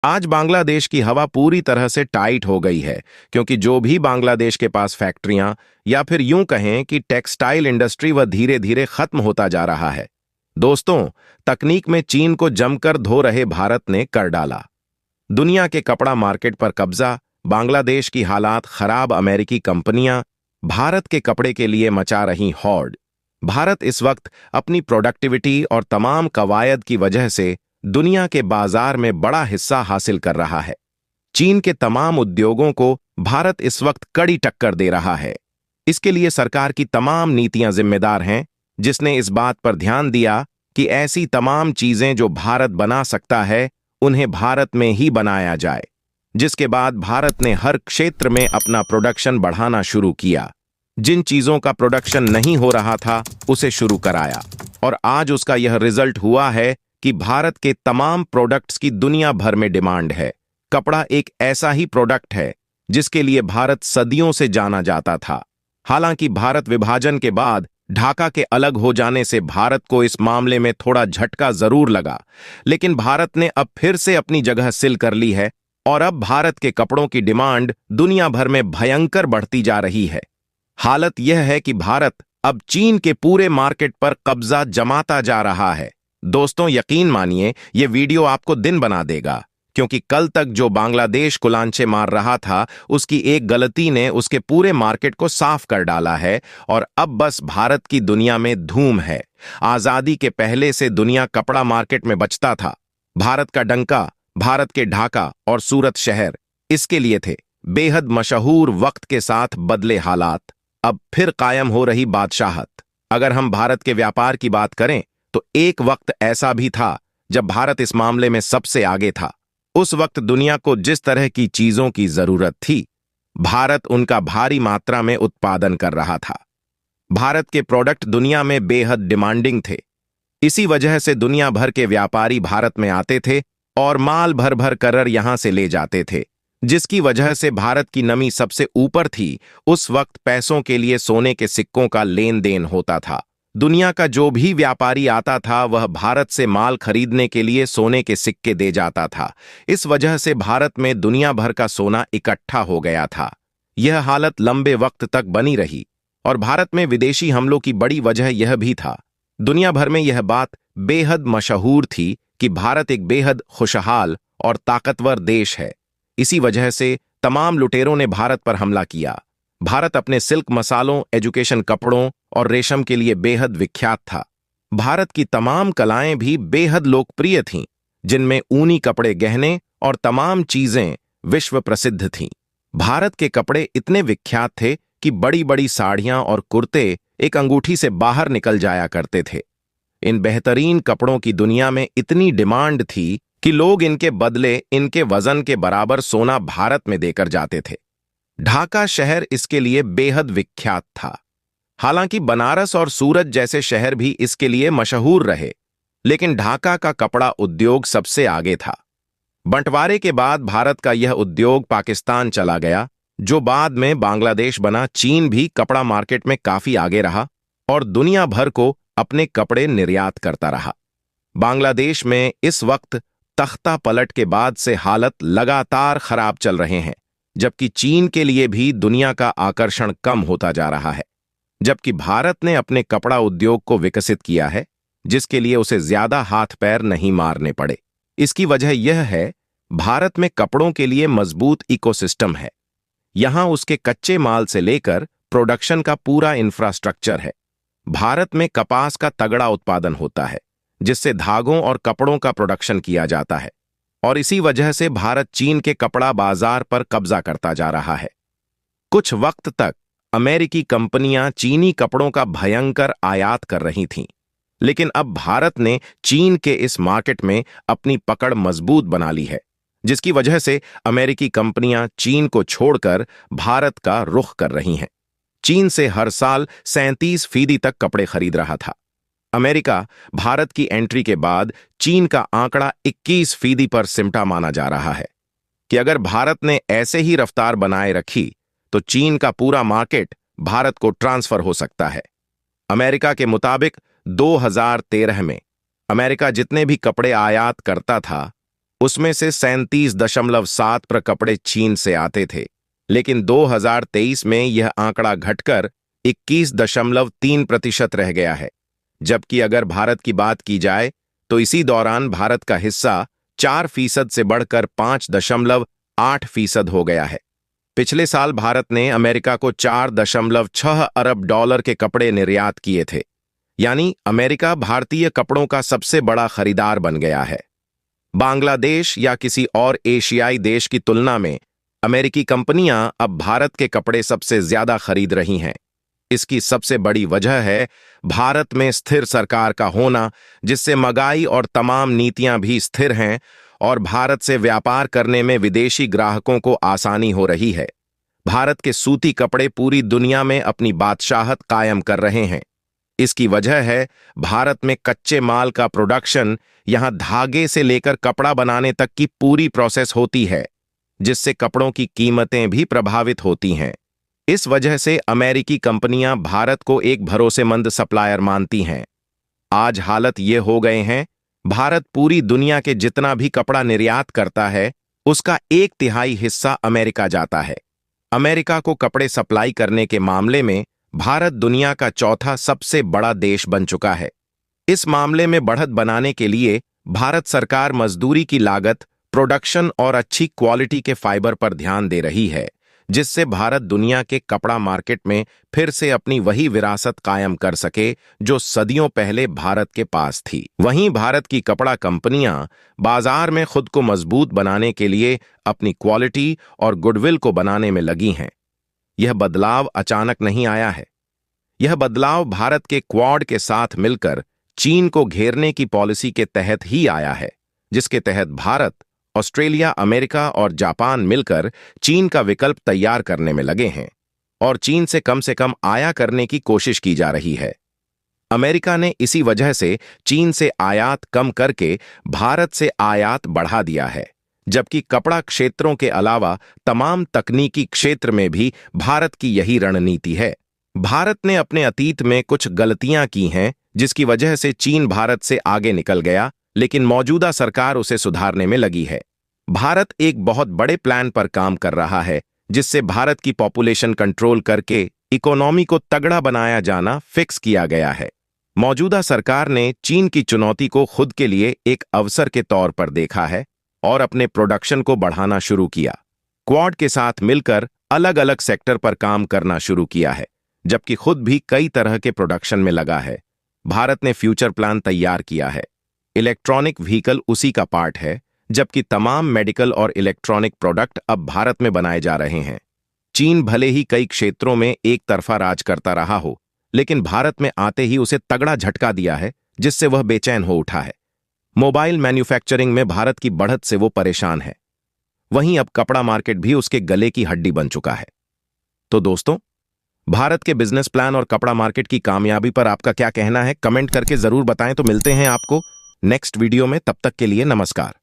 आज बांग्लादेश की हवा पूरी तरह से टाइट हो गई है, क्योंकि जो भी बांग्लादेश के पास फैक्ट्रियां या फिर यूं कहें कि टेक्सटाइल इंडस्ट्री वह धीरे धीरे खत्म होता जा रहा है। दोस्तों, तकनीक में चीन को जमकर धो रहे भारत ने कर डाला। दुनिया के कपड़ा मार्केट पर कब्जा, बांग्लादेश की हालात खराब, अमेरिकी कंपनियां भारत के कपड़े के लिए मचा रही हॉड। भारत इस वक्त अपनी प्रोडक्टिविटी और तमाम कवायद की वजह से दुनिया के बाजार में बड़ा हिस्सा हासिल कर रहा है। चीन के तमाम उद्योगों को भारत इस वक्त कड़ी टक्कर दे रहा है। इसके लिए सरकार की तमाम नीतियां जिम्मेदार हैं, जिसने इस बात पर ध्यान दिया कि ऐसी तमाम चीजें जो भारत बना सकता है उन्हें भारत में ही बनाया जाए। जिसके बाद भारत ने हर क्षेत्र में अपना प्रोडक्शन बढ़ाना शुरू किया। जिन चीजों का प्रोडक्शन नहीं हो रहा था उसे शुरू कराया, और आज उसका यह रिजल्ट हुआ है कि भारत के तमाम प्रोडक्ट्स की दुनिया भर में डिमांड है। कपड़ा एक ऐसा ही प्रोडक्ट है जिसके लिए भारत सदियों से जाना जाता था। हालांकि भारत विभाजन के बाद ढाका के अलग हो जाने से भारत को इस मामले में थोड़ा झटका जरूर लगा, लेकिन भारत ने अब फिर से अपनी जगह सिल कर ली है और अब भारत के कपड़ों की डिमांड दुनिया भर में भयंकर बढ़ती जा रही है। हालत यह है कि भारत अब चीन के पूरे मार्केट पर कब्जा जमाता जा रहा है। दोस्तों, यकीन मानिए ये वीडियो आपको दिन बना देगा, क्योंकि कल तक जो बांग्लादेश कुलांचे मार रहा था उसकी एक गलती ने उसके पूरे मार्केट को साफ कर डाला है, और अब बस भारत की दुनिया में धूम है। आजादी के पहले से दुनिया कपड़ा मार्केट में बचता था। भारत का डंका, भारत के ढाका और सूरत शहर इसके लिए थे। बेहद मशहूर वक्त के साथ बदले हालात, अब फिर कायम हो रही बादशाहत। अगर हम भारत के व्यापार की बात करें तो एक वक्त ऐसा भी था जब भारत इस मामले में सबसे आगे था। उस वक्त दुनिया को जिस तरह की चीजों की जरूरत थी, भारत उनका भारी मात्रा में उत्पादन कर रहा था। भारत के प्रोडक्ट दुनिया में बेहद डिमांडिंग थे। इसी वजह से दुनिया भर के व्यापारी भारत में आते थे और माल भर भर कर यहां से ले जाते थे, जिसकी वजह से भारत की नमी सबसे ऊपर थी। उस वक्त पैसों के लिए सोने के सिक्कों का लेन देन होता था। दुनिया का जो भी व्यापारी आता था वह भारत से माल खरीदने के लिए सोने के सिक्के दे जाता था। इस वजह से भारत में दुनिया भर का सोना इकट्ठा हो गया था। यह हालत लंबे वक्त तक बनी रही, और भारत में विदेशी हमलों की बड़ी वजह यह भी था। दुनिया भर में यह बात बेहद मशहूर थी कि भारत एक बेहद खुशहाल और ताकतवर देश है। इसी वजह से तमाम लुटेरों ने भारत पर हमला किया। भारत अपने सिल्क मसालों, एजुकेशन कपड़ों और रेशम के लिए बेहद विख्यात था। भारत की तमाम कलाएं भी बेहद लोकप्रिय थीं, जिनमें ऊनी कपड़े, गहने और तमाम चीजें विश्व प्रसिद्ध थीं। भारत के कपड़े इतने विख्यात थे कि बड़ी बड़ी साड़ियां और कुर्ते एक अंगूठी से बाहर निकल जाया करते थे। इन बेहतरीन कपड़ों की दुनिया में इतनी डिमांड थी कि लोग इनके बदले इनके वजन के बराबर सोना भारत में देकर जाते थे। ढाका शहर इसके लिए बेहद विख्यात था। हालांकि बनारस और सूरत जैसे शहर भी इसके लिए मशहूर रहे, लेकिन ढाका का कपड़ा उद्योग सबसे आगे था। बंटवारे के बाद भारत का यह उद्योग पाकिस्तान चला गया, जो बाद में बांग्लादेश बना। चीन भी कपड़ा मार्केट में काफी आगे रहा और दुनिया भर को अपने कपड़े निर्यात करता रहा। बांग्लादेश में इस वक्त तख्ता पलट के बाद से हालत लगातार खराब चल रहे हैं, जबकि चीन के लिए भी दुनिया का आकर्षण कम होता जा रहा है। जबकि भारत ने अपने कपड़ा उद्योग को विकसित किया है, जिसके लिए उसे ज्यादा हाथ पैर नहीं मारने पड़े। इसकी वजह यह है, भारत में कपड़ों के लिए मजबूत इकोसिस्टम है। यहां उसके कच्चे माल से लेकर प्रोडक्शन का पूरा इंफ्रास्ट्रक्चर है। भारत में कपास का तगड़ा उत्पादन होता है, जिससे धागों और कपड़ों का प्रोडक्शन किया जाता है, और इसी वजह से भारत चीन के कपड़ा बाजार पर कब्जा करता जा रहा है। कुछ वक्त तक अमेरिकी कंपनियां चीनी कपड़ों का भयंकर आयात कर रही थीं, लेकिन अब भारत ने चीन के इस मार्केट में अपनी पकड़ मजबूत बना ली है, जिसकी वजह से अमेरिकी कंपनियां चीन को छोड़कर भारत का रुख कर रही हैं। चीन से हर साल 37% तक कपड़े खरीद रहा था। अमेरिका भारत की एंट्री के बाद चीन का आंकड़ा 21% पर सिमटा माना जा रहा है कि अगर भारत ने ऐसे ही रफ्तार बनाए रखी तो चीन का पूरा मार्केट भारत को ट्रांसफर हो सकता है। अमेरिका के मुताबिक 2013 में अमेरिका जितने भी कपड़े आयात करता था उसमें से 37.7% कपड़े चीन से आते थे, लेकिन 2023 में यह आंकड़ा घटकर 21.3% रह गया है। जबकि अगर भारत की बात की जाए तो इसी दौरान भारत का हिस्सा 4% से बढ़कर 5.8% हो गया है। पिछले साल भारत ने अमेरिका को 4.6 अरब डॉलर के कपड़े निर्यात किए थे, यानी अमेरिका भारतीय कपड़ों का सबसे बड़ा खरीदार बन गया है। बांग्लादेश या किसी और एशियाई देश की तुलना में अमेरिकी कंपनियां अब भारत के कपड़े सबसे ज्यादा खरीद रही हैं। इसकी सबसे बड़ी वजह है भारत में स्थिर सरकार का होना, जिससे महंगाई और तमाम नीतियां भी स्थिर हैं और भारत से व्यापार करने में विदेशी ग्राहकों को आसानी हो रही है। भारत के सूती कपड़े पूरी दुनिया में अपनी बादशाहत कायम कर रहे हैं। इसकी वजह है भारत में कच्चे माल का प्रोडक्शन, यहां धागे से लेकर कपड़ा बनाने तक की पूरी प्रोसेस होती है, जिससे कपड़ों की कीमतें भी प्रभावित होती हैं। इस वजह से अमेरिकी कंपनियां भारत को एक भरोसेमंद सप्लायर मानती हैं। आज हालत ये हो गए हैं, भारत पूरी दुनिया के जितना भी कपड़ा निर्यात करता है उसका 1/3 हिस्सा अमेरिका जाता है। अमेरिका को कपड़े सप्लाई करने के मामले में भारत दुनिया का चौथा सबसे बड़ा देश बन चुका है। इस मामले में बढ़त बनाने के लिए भारत सरकार मजदूरी की लागत, प्रोडक्शन और अच्छी क्वालिटी के फाइबर पर ध्यान दे रही है, जिससे भारत दुनिया के कपड़ा मार्केट में फिर से अपनी वही विरासत कायम कर सके जो सदियों पहले भारत के पास थी। वहीं भारत की कपड़ा कंपनियां बाजार में खुद को मजबूत बनाने के लिए अपनी क्वालिटी और गुडविल को बनाने में लगी हैं। यह बदलाव अचानक नहीं आया है। यह बदलाव भारत के क्वाड के साथ मिलकर चीन को घेरने की पॉलिसी के तहत ही आया है, जिसके तहत भारत, ऑस्ट्रेलिया, अमेरिका और जापान मिलकर चीन का विकल्प तैयार करने में लगे हैं और चीन से कम आयात करने की कोशिश की जा रही है। अमेरिका ने इसी वजह से चीन से आयात कम करके भारत से आयात बढ़ा दिया है, जबकि कपड़ा क्षेत्रों के अलावा तमाम तकनीकी क्षेत्र में भी भारत की यही रणनीति है। भारत ने अपने अतीत में कुछ गलतियां की हैं, जिसकी वजह से चीन भारत से आगे निकल गया, लेकिन मौजूदा सरकार उसे सुधारने में लगी है। भारत एक बहुत बड़े प्लान पर काम कर रहा है, जिससे भारत की पॉपुलेशन कंट्रोल करके इकोनॉमी को तगड़ा बनाया जाना फिक्स किया गया है। मौजूदा सरकार ने चीन की चुनौती को खुद के लिए एक अवसर के तौर पर देखा है और अपने प्रोडक्शन को बढ़ाना शुरू किया। क्वाड के साथ मिलकर अलग अलग सेक्टर पर काम करना शुरू किया है, जबकि खुद भी कई तरह के प्रोडक्शन में लगा है। भारत ने फ्यूचर प्लान तैयार किया है। इलेक्ट्रॉनिक व्हीकल उसी का पार्ट है, जबकि तमाम मेडिकल और इलेक्ट्रॉनिक प्रोडक्ट अब भारत में बनाए जा रहे हैं। चीन भले ही कई क्षेत्रों में एक तरफा राज करता रहा हो, लेकिन भारत में आते ही उसे तगड़ा झटका दिया है, जिससे वह बेचैन हो उठा है। मोबाइल मैन्युफैक्चरिंग में भारत की बढ़त से वो परेशान है। वहीं अब कपड़ा मार्केट भी उसके गले की हड्डी बन चुका है। तो दोस्तों, भारत के बिजनेस प्लान और कपड़ा मार्केट की कामयाबी पर आपका क्या कहना है? कमेंट करके जरूर बताएं। तो मिलते हैं आपको नेक्स्ट वीडियो में। तब तक के लिए नमस्कार।